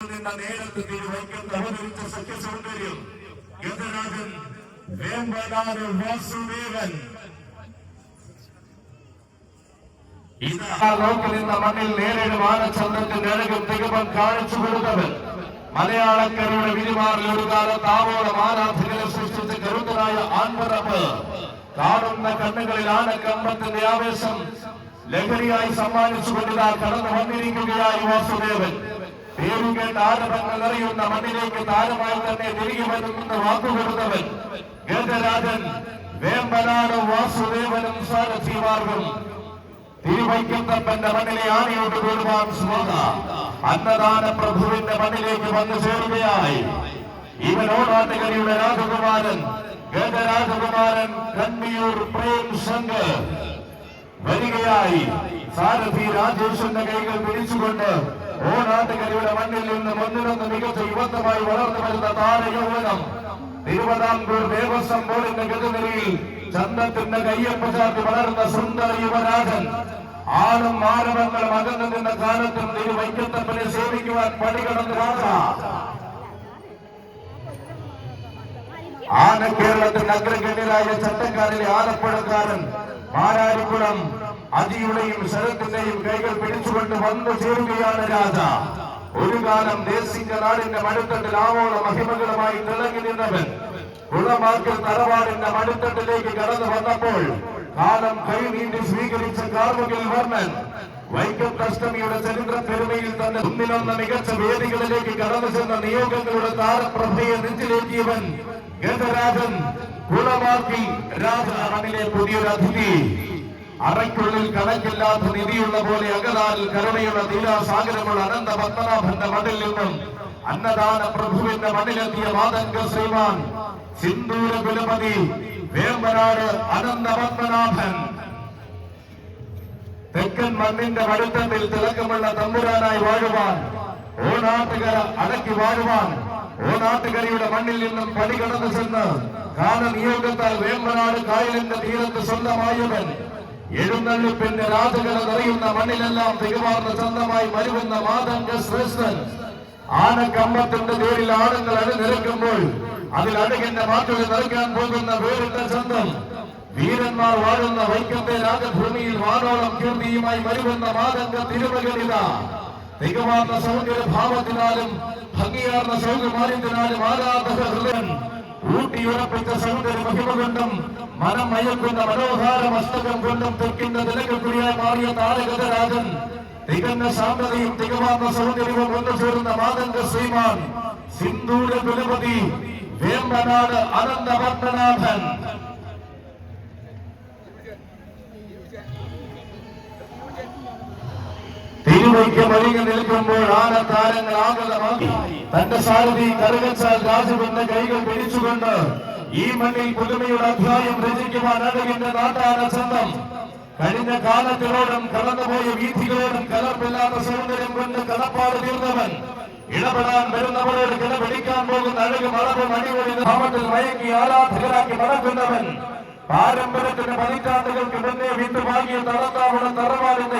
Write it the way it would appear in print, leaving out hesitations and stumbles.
നേരത്തെ തിരുവൈക്കത്ത് അവതരിച്ച സഖ്യസൗന്ദര്യം ഗജരാജൻ വേമ്പനാട് വാസുദേവൻ നോക്കി നിന്ന മണ്ണിൽ നേരിടും ആനച്ചന്തത്തിന്റെ അഴകും തികവൻ കാണിച്ചു കൊടുത്തവൻ മലയാളക്കരയുടെ വിരിമാറിൽ ഒരു കാലത്ത് ആവോളം ആരാധകരെ സൃഷ്ടിച്ച കരുത്തനായ ആൺപറമ്പ് കാണുന്ന കണ്ണുകളിൽ ആനക്കമ്പത്തിന്റെ ആവേശം ലഹരിയായി സമ്മാനിച്ചുകൊണ്ടിതാ കടന്നു വന്നിരിക്കുകയായി വാസുദേവൻ. പേരുകേട്ട ആരവങ്ങൾ അറിയുന്ന മണ്ണിലേക്ക് താരമായി തന്നെ തിരികെ വരുമെന്ന് വാക്കുകൊടുത്തവൻ ഗജരാജൻ വേമ്പനാട് വാസുദേവനും സാരഥിമാർഗം. തിരുവൈക്കത്തപ്പന്റെ മണ്ണിലെ ആനയോട് കൂടുവാൻ സ്വാഗ അന്നദാന പ്രഭുവിന്റെ മണ്ണിലേക്ക് വന്നു ചേരുകയായി ഇവനോടാട്ടുകരിയുടെ രാജകുമാരൻ ഗജരാജകുമാരൻ കണ്ണിയൂർ പ്രേം ശങ്കർ വരികയായി. സാരഥി രാജേഷിന്റെ കൈകൾ പിടിച്ചുകൊണ്ട് ഓണാട്ടുകരിയുടെ മണ്ണിൽ നിന്ന് ഒന്നിനൊന്ന് മികച്ച യുവത്വമായി വളർന്നു വരുന്ന താരയൗവനം തിരുവിതാംകൂർ ദേവസ്വം ബോർഡിന്റെ ഗതിനിരയിൽ ചന്തത്തിന്റെ കയ്യൊപ്പ ചാർത്തി വളർന്ന സുന്ദര യുവരാജൻ. ആളും മാനവങ്ങളും അകന്നു നിന്ന കാലത്തും തിരുവൈക്കത്തപ്പനെ സേവിക്കുവാൻ പടികടന്ന് രാജ ആന കേരളത്തിന്റെ അഗ്രഗണ്യരായ ചട്ടക്കാരിലെ ആലപ്പുഴക്കാരൻ മാരാരിക്കുളം അതിയുടെയും ശരത്തിന്റെയും കൈകൾ പിടിച്ചുകൊണ്ട് വന്നു ചേരുകയാണ് രാജ. ഒരു കാലം ദേശിക നാടിന്റെ മടിത്തട്ടിൽ ആവോള മഹിമകളുമായി തിളങ്ങി നിന്നവൻ കുളമാക്കൽ തറവാടിന്റെ മടിത്തട്ടിലേക്ക് കടന്നു വന്നപ്പോൾ കാലം കൈനീട്ടി സ്വീകരിച്ച കാർമുകിൽ വർണ്ണൻ വൈക്കത്തഷ്ടമിയുടെ ചരിത്ര പെരുമയിൽ തന്നെ ഒന്നിനൊന്ന് മികച്ച വേദികളിലേക്ക് കടന്നു ചെന്ന നിയോഗങ്ങളുടെ താരപ്രഭയെ നെഞ്ചിലേറ്റിയവൻ ഗജരാജൻ കുളമാക്കിൽ രാജ മണ്ണിലെ പുതിയൊരു അതിഥി. അറയ്ക്കുള്ളിൽ കണക്കില്ലാത്ത നിധിയുള്ള പോലെ അകലാൽ കരുണയുള്ള തീരാസാഗരമുള്ള അനന്ത പത്മനാഭന്റെ മണ്ണിൽ നിന്നും അന്നദാന പ്രഭുവിന്റെ മണ്ണിലെത്തിയ മാതംഗ ശ്രീമാൻ സിന്ദൂര കുലപതി വേമ്പനാട് അനന്ത പത്മനാഭൻ. തെക്കൻ മണ്ണിന്റെ മടുത്തത്തിൽ തിളക്കമുള്ള തമ്പുരാനായി വാഴുവാൻ ഓണാട്ടുകര അടക്കി വാഴുവാൻ ഓണാട്ടുകരയുടെ മണ്ണിൽ നിന്നും പടികടന്നു ചെന്ന് കാലനിയോഗത്താൽ വേമ്പനാട് കായലിന്റെ തീരത്ത് സ്വന്തമായവൻ എഴുന്നള്ളിപ്പിന്റെ രാജകല നിറയുന്ന മണ്ണിലെല്ലാം തികവാർന്ന ചന്തമായി വരുന്ന മാതംഗ ശ്രേഷ്ഠൻ. ആനക്കമ്പത്തിന്റെ പേരിൽ ആണുങ്ങൾ അണിനിരക്കുമ്പോൾ അതിൽ അഴകിന്റെ മാറ്റുകൾ നിറയ്ക്കാൻ പോകുന്ന വേറിട്ട ചന്തം. വീരന്മാർ വാഴുന്ന വൈക്കത്തെ രാജഭൂമിയിൽ വാനോളം കീർത്തിയുമായി വരുന്ന മാതംഗ തിരുമകളിത തികവാർന്ന സൗന്ദര്യഭാവത്തിനാലും ഭംഗിയാർന്ന സൗകുമാര്യത്തിനാലും ആരാധക ഹൃദയൻ ഊട്ടിയുറപ്പിച്ച സൗന്ദര്യ മഹിമ കൊണ്ടും മനം മയക്കുന്ന മനോഹാര മസ്തകം കൊണ്ടും തെക്കിന്റെ നിലക്കുറിയായി മാറിയ താരഗജരാജൻ തികഞ്ഞ ശാന്തതയും തികവാർന്ന സൗന്ദര്യവും ഒന്നു ചേർന്ന മാതംഗ ശ്രീമാൻ സിന്ദൂര കുലപതി വേമ്പനാട് അനന്ത പത്മനാഭൻ. തിരുവൈക്കം ഒഴുകി നിൽക്കുമ്പോൾ ആന താരങ്ങൾ ആകുലമാക്കി തന്റെ സാരഥി കറുകച്ചാൽ രാജുവിന്റെ കൈകൾ പിടിച്ചുകൊണ്ട് ഈ മണ്ണിൽ പുതുമയുടെ അധ്യായം രചിക്കുവാൻ അഴകിന്റെ നാട്ടാന ചന്തം. കഴിഞ്ഞ കാലത്തിനോടും കടന്നുപോയ വീഥികളോടും കലർപ്പില്ലാത്ത സൗന്ദര്യം കൊണ്ട് കടപ്പാട് തീർന്നവൻ ഇടപെടാൻ വരുന്നവരോട് കിടപിടിക്കാൻ പോകുന്ന അഴകും അളവും അടിപൊളി ഭാവത്തിൽ മയക്കി ആരാധകരാക്കി നടക്കുന്നവൻ പാരമ്പര്യത്തിന് പതിറ്റാണ്ടുകൾക്ക് മുന്നേ വിട്ടുവാങ്ങിയ തളർത്താവുന്ന തറവാടിന്റെ